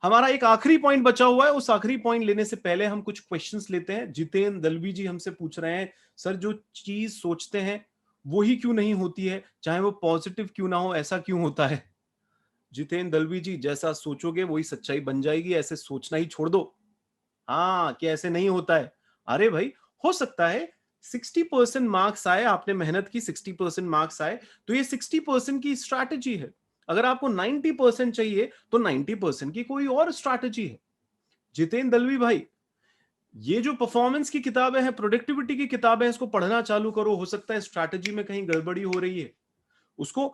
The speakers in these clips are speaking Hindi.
हमारा एक आखिरी पॉइंट बचा हुआ है, उस आखिरी पॉइंट लेने से पहले हम कुछ क्वेश्चंस लेते हैं। जितेंद्र दलवी जी हमसे पूछ रहे हैं, सर जो चीज सोचते हैं वो ही क्यों नहीं होती है, चाहे वो पॉजिटिव क्यों ना हो, ऐसा क्यों होता है? जितेंद्र दलवी जी, जैसा सोचोगे वही सच्चाई बन जाएगी, ऐसे सोचना ही छोड़ दो। हाँ, कि ऐसे नहीं होता है। अरे भाई, हो सकता है 60% मार्क्स आए, आपने मेहनत की, 60% मार्क्स आए, तो ये 60% की स्ट्रैटेजी है। अगर आपको 90% चाहिए तो 90% की कोई और स्ट्रैटेजी है। जितेंद्र दलवी भाई, ये जो परफॉर्मेंस की किताबें हैं, प्रोडक्टिविटी की किताबें हैं, इसको पढ़ना चालू करो। हो सकता है स्ट्रैटेजी में कहीं गड़बड़ी हो रही है, उसको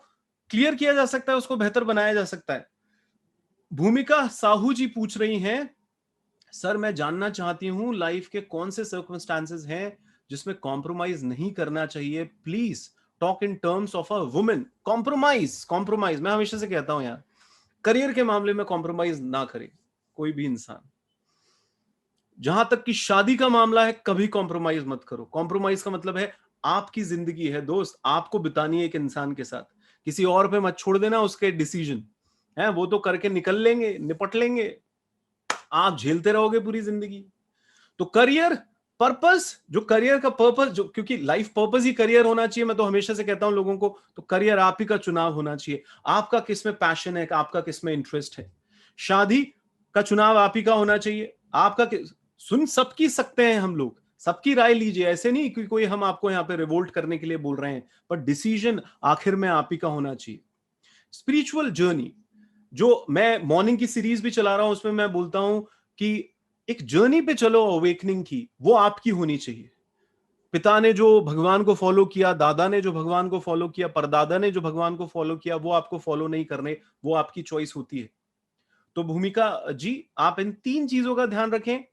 क्लियर किया जा सकता है, उसको बेहतर बनाया जा सकता है। भूमिका साहू जी पूछ रही हैं, सर मैं जानना चाहती हूं लाइफ के कौन से सर्कमस्टांसेस हैं जिसमें कॉम्प्रोमाइज नहीं करना चाहिए, please talk in terms of a women. Compromise, compromise मैं हमेशा से कहता हूं यार, करियर के मामले में कॉम्प्रोमाइज ना करे कोई भी इंसान। जहां तक कि शादी का मामला है, कभी कॉम्प्रोमाइज मत करो। कॉम्प्रोमाइज का मतलब है आपकी जिंदगी है दोस्त, आपको बितानी है एक इंसान के साथ, किसी और पे मत छोड़ देना उसके डिसीजन है, वो तो करके निकल लेंगे, निपट लेंगे, आप झेलते रहोगे पूरी जिंदगी। तो करियर पर्पस, जो करियर का पर्पस, जो क्योंकि लाइफ पर्पस ही करियर होना चाहिए, मैं तो हमेशा से कहता हूं लोगों को, तो करियर आप ही का चुनाव होना चाहिए। आपका किसमें पैशन है, आपका किसमें इंटरेस्ट है। शादी का चुनाव आप ही का होना चाहिए। सुन सबकी सकते हैं हम लोग, सबकी राय लीजिए, ऐसे नहीं कि कोई हम आपको यहां पे रिवोल्ट करने के लिए बोल रहे हैं, पर डिसीजन आखिर में आप ही का होना चाहिए। स्पिरिचुअल जर्नी, जो मैं मॉर्निंग की सीरीज भी चला रहा हूं, उसमें मैं बोलता हूं कि एक जर्नी पे चलो अवेकनिंग की, वो आपकी होनी चाहिए। पिता ने जो भगवान को फॉलो किया, दादा ने जो भगवान को फॉलो किया, परदादा ने जो भगवान को फॉलो किया, वो आपको फॉलो नहीं करने, वो आपकी चॉइस होती है। तो भूमिका जी, आप इन तीन चीजों का ध्यान रखें।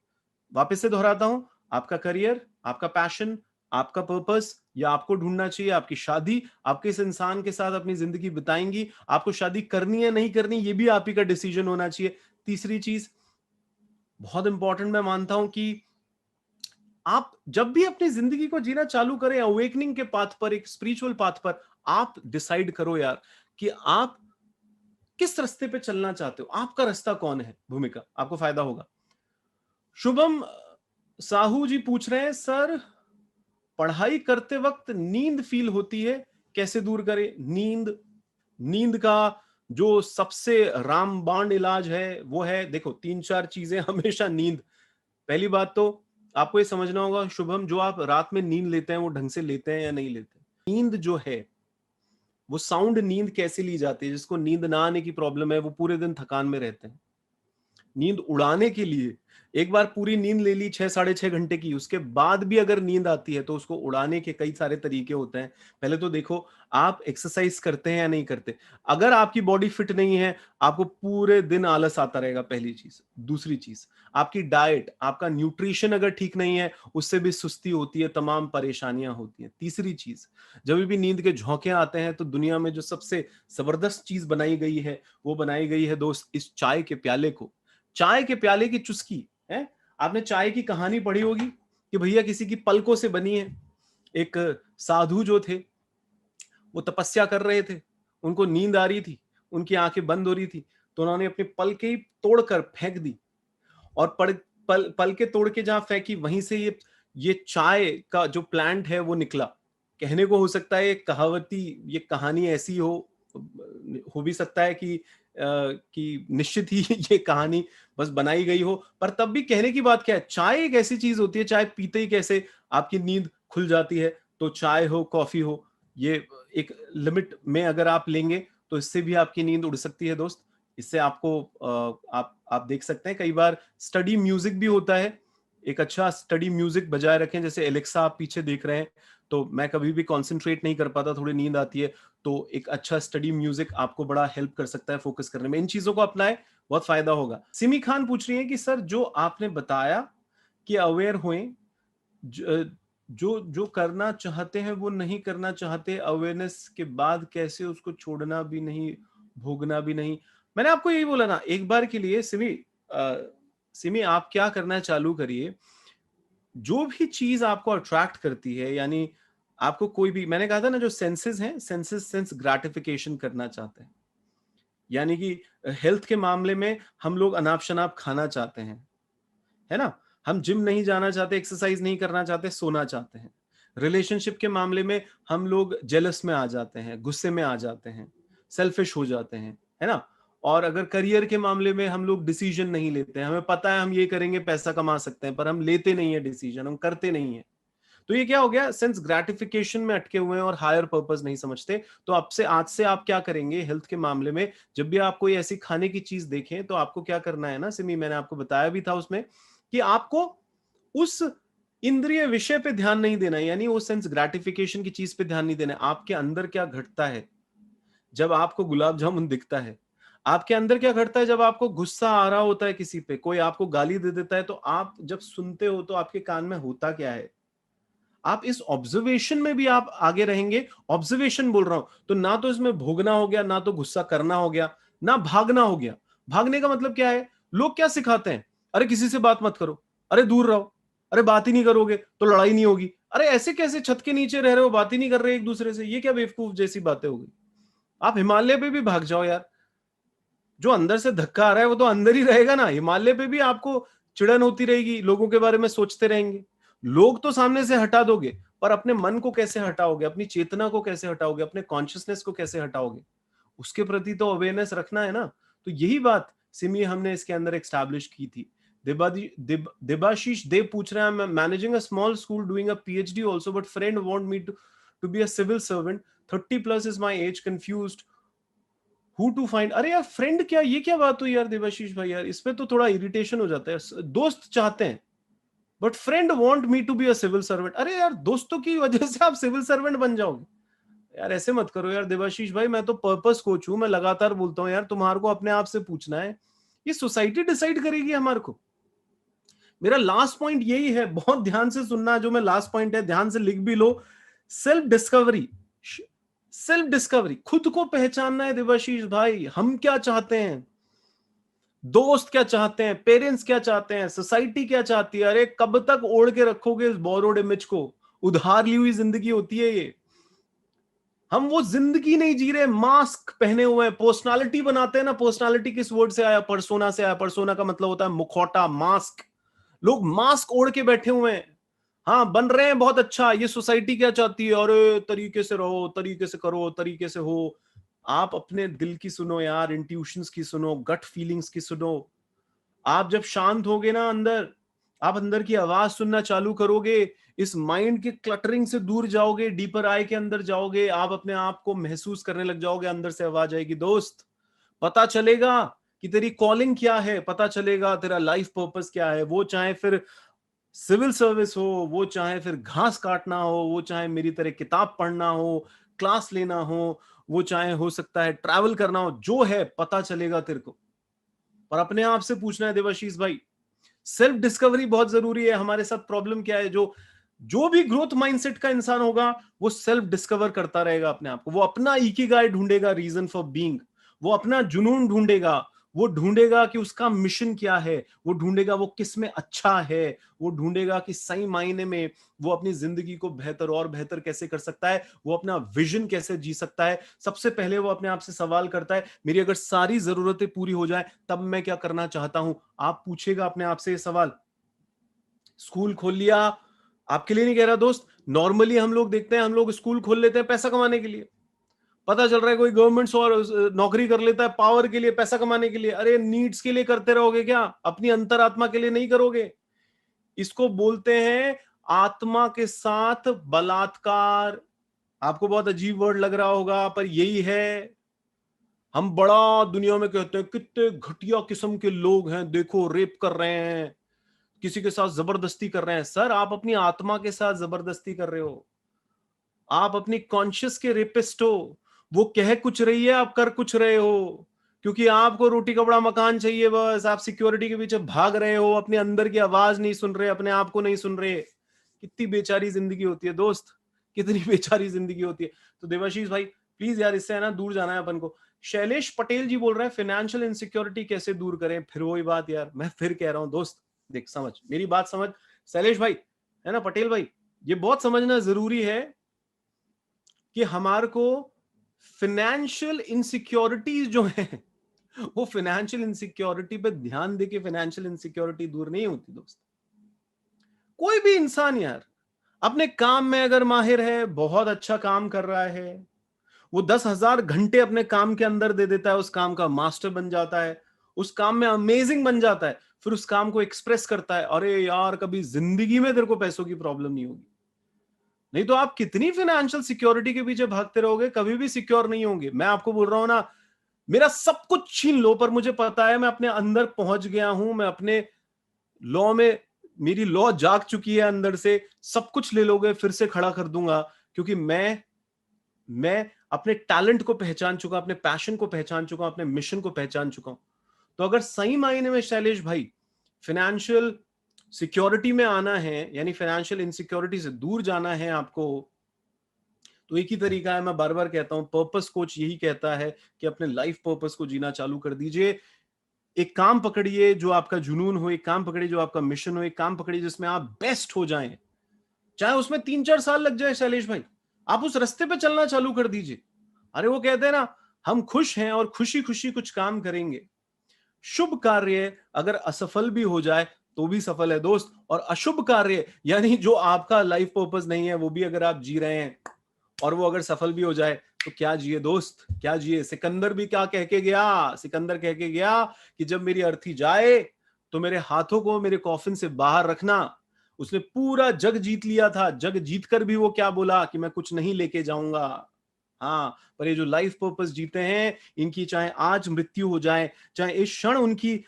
वापस से दोहराता हूं, आपका करियर, आपका पैशन, आपका पर्पस, या आपको ढूंढना चाहिए आपकी शादी, आप किस इंसान के साथ अपनी जिंदगी बिताएंगी, आपको शादी करनी है नहीं करनी, ये भी आप ही का डिसीजन होना चाहिए। तीसरी चीज बहुत इंपॉर्टेंट मैं मानता हूं कि आप जब भी अपनी जिंदगी को जीना चालू करें अवेकनिंग के पाथ पर, एक स्पिरिचुअल पाथ पर, आप डिसाइड करो यार कि आप किस रास्ते पे चलना चाहते हो, आपका रास्ता कौन है। भूमिका, आपको फायदा होगा। शुभम साहू जी पूछ रहे हैं, सर पढ़ाई करते वक्त नींद फील होती है, कैसे दूर करें नींद। नींद का जो सबसे रामबाण इलाज है वो है, देखो तीन चार चीजें हमेशा नींद। पहली बात तो आपको ये समझना होगा शुभम, जो आप रात में नींद लेते हैं वो ढंग से लेते हैं या नहीं लेते। नींद जो है वो साउंड नींद कैसे ली जाती है, जिसको नींद ना आने की प्रॉब्लम है वो पूरे दिन थकान में रहते हैं। नींद उड़ाने के लिए एक बार पूरी नींद ले ली 6 साढ़े 6 घंटे की, उसके बाद भी अगर नींद आती है तो उसको उड़ाने के कई सारे तरीके होते हैं। पहले तो देखो आप एक्सरसाइज करते हैं या नहीं करते। अगर आपकी बॉडी फिट नहीं है, आपको पूरे दिन आलस आता रहेगा, पहली चीज। दूसरी चीज, आपकी डाइट, आपका न्यूट्रिशन अगर ठीक नहीं है, उससे भी सुस्ती होती है, तमाम परेशानियां होती हैं। तीसरी चीज, जब भी नींद के झोंके आते हैं तो दुनिया में जो सबसे जबरदस्त चीज बनाई गई है, वो बनाई गई है दोस्त इस चाय के प्याले को। चाय के प्याले की चुस्की है। आपने चाय की कहानी पढ़ी होगी कि भैया किसी की पलकों से बनी है। एक साधु जो थे वो तपस्या कर रहे थे, उनको नींद आ रही थी, उनकी आंखें बंद हो रही थी, तो उन्होंने अपनी पलकें ही तोड़कर फेंक दी, और पल के तोड़ के जहां फेंकी वहीं से ये चाय का जो प्लांट है वो निकला। कहने को हो सकता है कहावती ये कहानी ऐसी हो भी सकता है कि निश्चित ही ये कहानी बस बनाई गई हो, पर तब भी कहने की बात क्या है, चाय एक ऐसी चीज होती है, चाय पीते ही कैसे आपकी नींद खुल जाती है। तो चाय हो, कॉफी हो, ये एक लिमिट में अगर आप लेंगे तो इससे भी आपकी नींद उड़ सकती है दोस्त। इससे आपको आप देख सकते हैं कई बार स्टडी म्यूजिक भी होता है। एक अच्छा स्टडी म्यूजिक बजाय रखें, जैसे एलेक्सा आप पीछे देख रहे हैं, तो मैं कभी भी कंसंट्रेट नहीं कर पाता, थोड़ी नींद आती है, तो एक अच्छा स्टडी म्यूजिक आपको बड़ा हेल्प कर सकता है फोकस करने में। इन चीजों को अपनाएं, बहुत फायदा होगा। सिमी खान पूछ रही है कि सर जो आपने बताया कि अवेयर हुए, जो जो करना चाहते हैं वो नहीं करना चाहते, अवेयरनेस के बाद कैसे उसको छोड़ना भी नहीं, भोगना भी नहीं। मैंने आपको यही बोला ना एक बार के लिए, सिमी आप क्या करना चालू करिए, जो भी चीज आपको अट्रैक्ट करती है, यानी आपको कोई भी, मैंने कहा था ना जो सेंसेस हैं, सेंसेस सेंस ग्रेटिफिकेशन करना चाहते हैं, यानी कि हेल्थ के मामले में हम लोग अनाप शनाप खाना चाहते हैं, है ना? हम जिम नहीं जाना चाहते, एक्सरसाइज नहीं करना चाहते, सोना चाहते हैं। रिलेशनशिप के मामले में हम लोग जेलस में आ जाते हैं, गुस्से में आ जाते हैं, सेल्फिश हो जाते हैं, है ना? और अगर करियर के मामले में हम लोग डिसीजन नहीं लेते हैं, हमें पता है हम ये करेंगे पैसा कमा सकते हैं, पर हम लेते नहीं है डिसीजन, हम करते नहीं है। तो ये क्या हो गया, सेंस ग्रेटिफिकेशन में अटके हुए हैं और हायर पर्पस नहीं समझते। तो अब से आज से आप क्या करेंगे हेल्थ के मामले में, जब भी आप कोई ऐसी खाने की चीज देखें तो आपको क्या करना है ना सिमी, मैंने आपको बताया भी था उसमें कि आपको उस इंद्रिय विषय पे ध्यान नहीं देना है, यानी वो सेंस ग्रेटिफिकेशन की चीज पे ध्यान नहीं देना है। आपके अंदर क्या घटता है जब आपको गुलाब जामुन दिखता है, आपके अंदर क्या घटता है जब आपको गुस्सा आ रहा होता है किसी पे, कोई आपको गाली दे देता है, तो आप जब सुनते हो तो आपके कान में होता क्या है। आप इस ऑब्जर्वेशन में भी आप आगे रहेंगे। ऑब्जर्वेशन बोल रहा हूं तो ना तो इसमें भोगना हो गया, ना तो गुस्सा करना हो गया, ना भागना हो गया। भागने का मतलब क्या है, लोग क्या सिखाते हैं, अरे किसी से बात मत करो, अरे दूर रहो, अरे बात ही नहीं करोगे तो लड़ाई नहीं होगी, अरे ऐसे कैसे छत के नीचे रह रहे हो, बात ही नहीं कर रहे एक दूसरे से, ये क्या बेवकूफ जैसी बातें हो गई। आप हिमालय पे भी भाग जाओ यार, जो अंदर से धक्का आ रहा है वो तो अंदर ही रहेगा ना। हिमालय पे भी आपको चिड़न होती रहेगी, लोगों के बारे में सोचते रहेंगे। लोग तो सामने से हटा दोगे, पर अपने मन को कैसे हटाओगे, अपनी चेतना को कैसे हटाओगे, अपने कॉन्शियसनेस को कैसे हटाओगे, उसके प्रति तो अवेयरनेस रखना है ना। तो यही बात सिमी हमने इसके अंदर एस्टैब्लिश की थी। देबाशीष देव पूछ रहे हैं, managing a small school, doing a PhD also, but friend want me to be a civil servant, 30 plus is my age, confused who to find. अरे यार फ्रेंड क्या, ये क्या बात हुई यार देवाशीष भाई, यार इसमें तो थोड़ा इरिटेशन हो जाता है। दोस्त चाहते हैं but friend want me to be a civil servant, अरे यार दोस्तों की वजह से आप सिविल सर्वेंट बन जाओगे, यार ऐसे मत करो यार देवाशीष भाई। मैं तो पर्पस कोच हूं, मैं लगातार बोलता हूं यार, तुम्हारे को अपने आप से पूछना है, ये सोसाइटी डिसाइड करेगी हमारे को। मेरा लास्ट पॉइंट यही है, बहुत ध्यान से सुनना, जो मैं लास्ट पॉइंट है ध्यान से लिख भी लो। सेल्फ डिस्कवरी, सेल्फ डिस्कवरी, खुद को पहचानना है देवाशीष भाई। हम क्या चाहते हैं, दोस्त क्या चाहते हैं, पेरेंट्स क्या चाहते हैं, सोसाइटी क्या चाहती है। अरे कब तक ओढ़ के रखोगे इस बोरोड इमेज को, उधार ली हुई जिंदगी होती है ये। हम वो जिंदगी नहीं जी रहे, मास्क पहने हुए हैं, पर्सनालिटी बनाते हैं ना। पर्सनालिटी किस वर्ड से आया, परसोना से आया। परसोना का मतलब होता है मुखौटा, मास्क। लोग मास्क ओढ़ के बैठे हुए हैं, हाँ बन रहे हैं बहुत अच्छा। ये सोसाइटी क्या चाहती है, अरे तरीके से रहो, तरीके से करो, तरीके से हो। आप अपने दिल की सुनो यार, इंट्यूशंस की सुनो, गट फीलिंग्स की सुनो। आप जब शांत होगे ना अंदर, आप अंदर की आवाज सुनना चालू करोगे, इस माइंड के क्लटरिंग से दूर जाओगे, डीपर आई के अंदर जाओगे, आप अपने आप को महसूस करने लग जाओगे। अंदर से आवाज आएगी, दोस्त पता चलेगा कि तेरी कॉलिंग क्या है, पता चलेगा तेरा लाइफ पर्पस क्या है। वो चाहे फिर सिविल सर्विस हो, वो चाहे फिर घास काटना हो, वो चाहे मेरी तरह किताब पढ़ना हो, क्लास लेना हो, वो चाहे हो सकता है ट्रैवल करना हो, जो है पता चलेगा तेरे को। और अपने आप से पूछना है देवाशीष भाई, सेल्फ डिस्कवरी बहुत जरूरी है। हमारे साथ प्रॉब्लम क्या है, जो जो भी ग्रोथ माइंडसेट का इंसान होगा वो सेल्फ डिस्कवर करता रहेगा अपने आप को। वो अपना इकिगाई ढूंढेगा, रीजन फॉर बीइंग। वो अपना जुनून ढूंढेगा, वो ढूंढेगा कि उसका मिशन क्या है, वो ढूंढेगा वो किस में अच्छा है, वो ढूंढेगा कि सही मायने में वो अपनी जिंदगी को बेहतर और बेहतर कैसे कर सकता है, वो अपना विजन कैसे जी सकता है। सबसे पहले वो अपने आप से सवाल करता है, मेरी अगर सारी जरूरतें पूरी हो जाए तब मैं क्या करना चाहता हूं। आप पूछेगा अपने आप से ये सवाल। स्कूल खोल लिया, आपके लिए नहीं कह रहा दोस्त, नॉर्मली हम लोग देखते हैं, हम लोग स्कूल खोल लेते हैं पैसा कमाने के लिए। पता चल रहा है कोई गवर्नमेंट और नौकरी कर लेता है पावर के लिए, पैसा कमाने के लिए। अरे नीड्स के लिए करते रहोगे क्या, अपनी अंतरात्मा के लिए नहीं करोगे। इसको बोलते हैं आत्मा के साथ बलात्कार। आपको बहुत अजीब वर्ड लग रहा होगा पर यही है। हम बड़ा दुनिया में कहते हैं कितने घटिया किस्म के लोग हैं, देखो रेप कर रहे हैं, किसी के साथ जबरदस्ती कर रहे हैं। सर आप अपनी आत्मा के साथ जबरदस्ती कर रहे हो, आप अपनी कॉन्शियस के रेपिस्ट हो। वो कह कुछ रही है, आप कर कुछ रहे हो, क्योंकि आपको रोटी कपड़ा मकान चाहिए, बस आप सिक्योरिटी के पीछे भाग रहे हो, अपने अंदर की आवाज नहीं सुन रहे, अपने आप को नहीं सुन रहे। कितनी बेचारी जिंदगी होती है दोस्त, कितनी बेचारी जिंदगी होती है। तो देवाशीष भाई प्लीज यार, इससे है ना दूर जाना है अपन को। शैलेश पटेल जी बोल रहे हैं फाइनेंशियल इनसिक्योरिटी कैसे दूर करें। फिर वही बात यार, मैं फिर कह रहा हूं दोस्त, देख समझ मेरी बात समझ, शैलेश भाई, है ना पटेल भाई, ये बहुत समझना जरूरी है कि हमारे को फाइनेंशियल इनसिक्योरिटीज जो है वो फाइनेंशियल इनसिक्योरिटी पे ध्यान देके फाइनेंशियल इनसिक्योरिटी दूर नहीं होती दोस्त। कोई भी इंसान यार अपने काम में अगर माहिर है, बहुत अच्छा काम कर रहा है, वो 10,000 घंटे अपने काम के अंदर दे देता है, उस काम का मास्टर बन जाता है, उस काम में अमेजिंग बन जाता है, फिर उस काम को एक्सप्रेस करता है, अरे यार कभी जिंदगी में तेरे को पैसों की प्रॉब्लम नहीं होगी। नहीं तो आप कितनी फाइनेंशियल सिक्योरिटी के पीछे भागते रहोगे, कभी भी सिक्योर नहीं होंगे। मैं आपको बोल रहा हूं ना, मेरा सब कुछ छीन लो पर मुझे पता है मैं अपने अंदर पहुंच गया हूं, मैं अपने लॉ में, मेरी लॉ जाग चुकी है अंदर से, सब कुछ ले लोगे फिर से खड़ा कर दूंगा, क्योंकि मैं अपने टैलेंट को पहचान चुका, अपने पैशन को पहचान चुका, अपने मिशन को पहचान चुका हूं। तो अगर सही मायने में शैलेश भाई फाइनेंशियल सिक्योरिटी में आना है, यानी फाइनेंशियल इनसिक्योरिटी से दूर जाना है आपको, तो एक ही तरीका है, मैं बार बार कहता हूं, पर्पस कोच यही कहता है कि अपने लाइफ पर्पस को जीना चालू कर दीजिए। एक काम पकड़िए जो आपका जुनून हो, एक काम पकड़िए जो आपका मिशन हो, एक काम पकड़िए जिसमें आप बेस्ट हो जाएं, चाहे उसमें 3-4 साल लग जाए शैलेश भाई, आप उस रास्ते पे चलना चालू कर दीजिए। अरे वो कहते हैं ना, हम खुश हैं और खुशी खुशी कुछ काम करेंगे। शुभ कार्य अगर असफल भी हो जाए तो भी सफल है दोस्त, और अशुभ कार्य यानी जो आपका लाइफ पर्पस नहीं है वो भी अगर आप जी रहे हैं और वो अगर सफल भी हो जाए तो क्या जिए दोस्त, क्या जिए। सिकंदर भी क्या कह के गया, सिकंदर कह के गया कि जब मेरी अर्थी जाए तो मेरे हाथों को मेरे कॉफिन से बाहर रखना। उसने पूरा जग जीत लिया था, जग जीतकर भी वो क्या बोला कि मैं कुछ नहीं लेके जाऊंगा। हाँ, पर ये जो लाइफ पर्पस जीते हैं, इनकी चाहे आज मृत्यु हो जाए, चाहे इस क्षण उनकी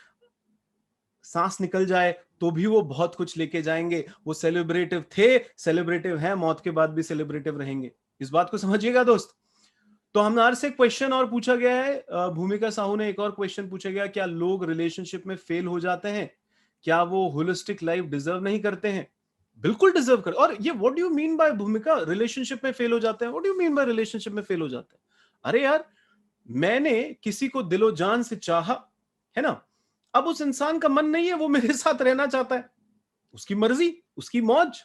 सांस निकल जाए, तो भी वो बहुत कुछ लेके जाएंगे। वो सेलिब्रेटिव थे, सेलिब्रेटिव हैं, मौत के बाद भी सेलिब्रेटिव रहेंगे। इस बात को समझिएगा दोस्त। तो हमारे से क्वेश्चन और पूछा गया है, भूमिका साहू ने एक और क्वेश्चन पूछा गया, क्या लोग रिलेशनशिप में फेल हो जाते हैं, क्या वो होलिस्टिक लाइफ डिजर्व नहीं करते हैं? बिल्कुल डिजर्व कर। और ये what do you mean by भूमिका, रिलेशनशिप में फेल हो जाते हैं, what do you mean by relationship में फेल हो जाते हैं? अरे यार, मैंने किसी को दिलो जान से चाहा, है ना, अब उस इंसान का मन नहीं है, वो मेरे साथ रहना चाहता है, उसकी मर्जी, उसकी मौज।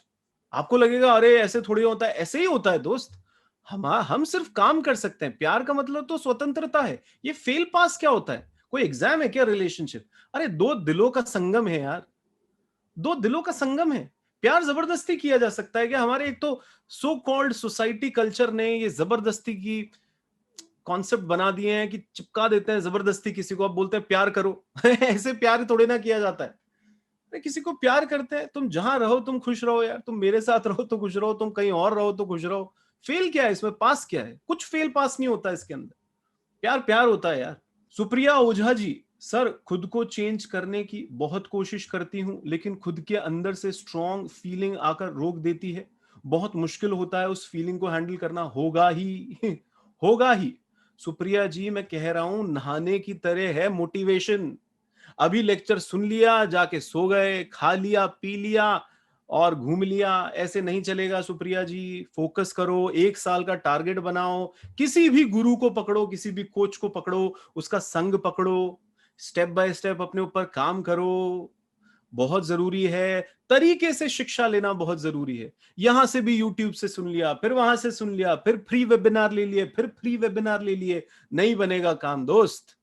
आपको लगेगा अरे ऐसे थोड़ी होता है, ऐसे ही होता है दोस्त। हम सिर्फ काम कर सकते हैं, प्यार का मतलब तो स्वतंत्रता है। ये फेल पास क्या होता है, कोई एग्जाम है क्या रिलेशनशिप? अरे दो दिलों का संगम है यार, दो दिलों का संगम है। प्यार जबरदस्ती किया जा सकता है क्या? हमारे एक तो सो कॉल्ड सोसाइटी कल्चर ने ये जबरदस्ती की कॉन्सेप्ट बना दिए हैं कि चिपका देते हैं जबरदस्ती किसी को, आप बोलते हैं प्यार करो ऐसे प्यार थोड़े ना किया जाता है। अरे किसी को प्यार करते हैं, तुम जहां रहो तुम खुश रहो यार, तुम मेरे साथ रहो तो खुश रहो, तुम कहीं और रहो तो खुश रहो। फेल क्या है इसमें, पास क्या है? कुछ फेल पास नहीं होता इसके अंदर। प्यार प्यार होता है यार। सुप्रिया ओझा जी, सर खुद को चेंज करने की बहुत कोशिश करती हूं, लेकिन खुद के अंदर से स्ट्रॉन्ग फीलिंग आकर रोक देती है। बहुत मुश्किल होता है उस फीलिंग को हैंडल करना, होगा ही होगा ही। सुप्रिया जी, मैं कह रहा हूं नहाने की तरह है मोटिवेशन। अभी लेक्चर सुन लिया, जाके सो गए, खा लिया, पी लिया और घूम लिया, ऐसे नहीं चलेगा सुप्रिया जी। फोकस करो, 1 साल का टारगेट बनाओ, किसी भी गुरु को पकड़ो, किसी भी कोच को पकड़ो, उसका संग पकड़ो, स्टेप बाय स्टेप अपने ऊपर काम करो। बहुत जरूरी है, तरीके से शिक्षा लेना बहुत जरूरी है। यहां से भी यूट्यूब से सुन लिया, फिर वहां से सुन लिया, फिर फ्री वेबिनार ले लिए, फिर फ्री वेबिनार ले लिए, नहीं बनेगा काम दोस्त।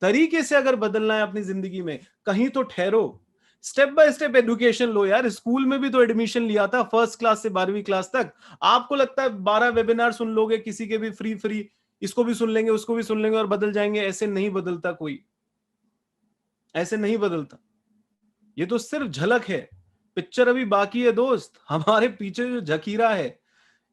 तरीके से अगर बदलना है अपनी जिंदगी में, कहीं तो ठहरो, स्टेप बाय स्टेप एजुकेशन लो यार। स्कूल में भी तो एडमिशन लिया था, फर्स्ट क्लास से 12वीं क्लास तक। आपको लगता है 12 वेबिनार सुन लोगे किसी के भी फ्री फ्री, इसको भी सुन लेंगे उसको भी सुन लेंगे और बदल जाएंगे? ऐसे नहीं बदलता कोई, ऐसे नहीं बदलता। ये तो सिर्फ झलक है, पिक्चर अभी बाकी है दोस्त। हमारे पीछे जो जखीरा है,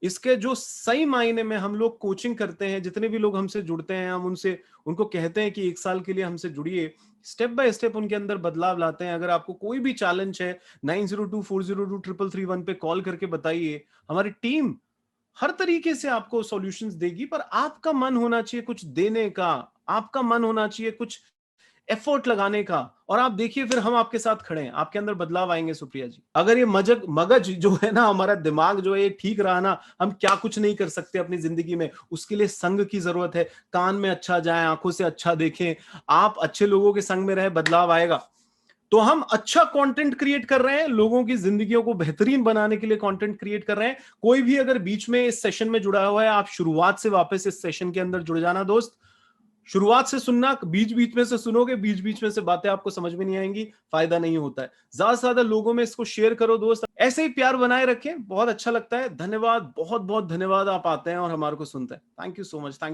इसके जो सही मायने में हम लोग कोचिंग करते हैं, जितने भी लोग हमसे जुड़ते हैं, हम उनसे उनको कहते हैं कि 1 साल के लिए हमसे जुड़िए, स्टेप बाय स्टेप उनके अंदर बदलाव लाते हैं। अगर आपको कोई भी चैलेंज है, 9024023331 पे कॉल करके बताइए, हमारी टीम हर तरीके से आपको सॉल्यूशंस देगी। पर आपका मन होना चाहिए कुछ देने का, आपका मन होना चाहिए कुछ एफर्ट लगाने का, और आप देखिए फिर हम आपके साथ खड़े हैं, आपके अंदर बदलाव आएंगे सुप्रिया जी। अगर ये मगज जो है ना, हमारा दिमाग जो है ये ठीक रहा ना, हम क्या कुछ नहीं कर सकते अपनी जिंदगी में। उसके लिए संग की जरूरत है, कान में अच्छा जाए, आंखों से अच्छा देखें, आप अच्छे लोगों के संग में रहे, बदलाव आएगा। तो हम अच्छा कंटेंट क्रिएट कर रहे हैं, लोगों की जिंदगियों को बेहतरीन बनाने के लिए कंटेंट क्रिएट कर रहे हैं। कोई भी अगर बीच में इस सेशन में जुड़ा हुआ है, आप शुरुआत से वापस इस सेशन के अंदर जुड़ जाना दोस्त। शुरुआत से सुनना, बीच बीच में से सुनोगे, बीच बीच में से बातें आपको समझ में नहीं आएंगी, फायदा नहीं होता है। ज्यादा से ज्यादा लोगों में इसको शेयर करो दोस्त, ऐसे ही प्यार बनाए रखें, बहुत अच्छा लगता है। धन्यवाद, बहुत बहुत धन्यवाद, आप आते हैं और हमारे को सुनते हैं। Thank you so much. Thank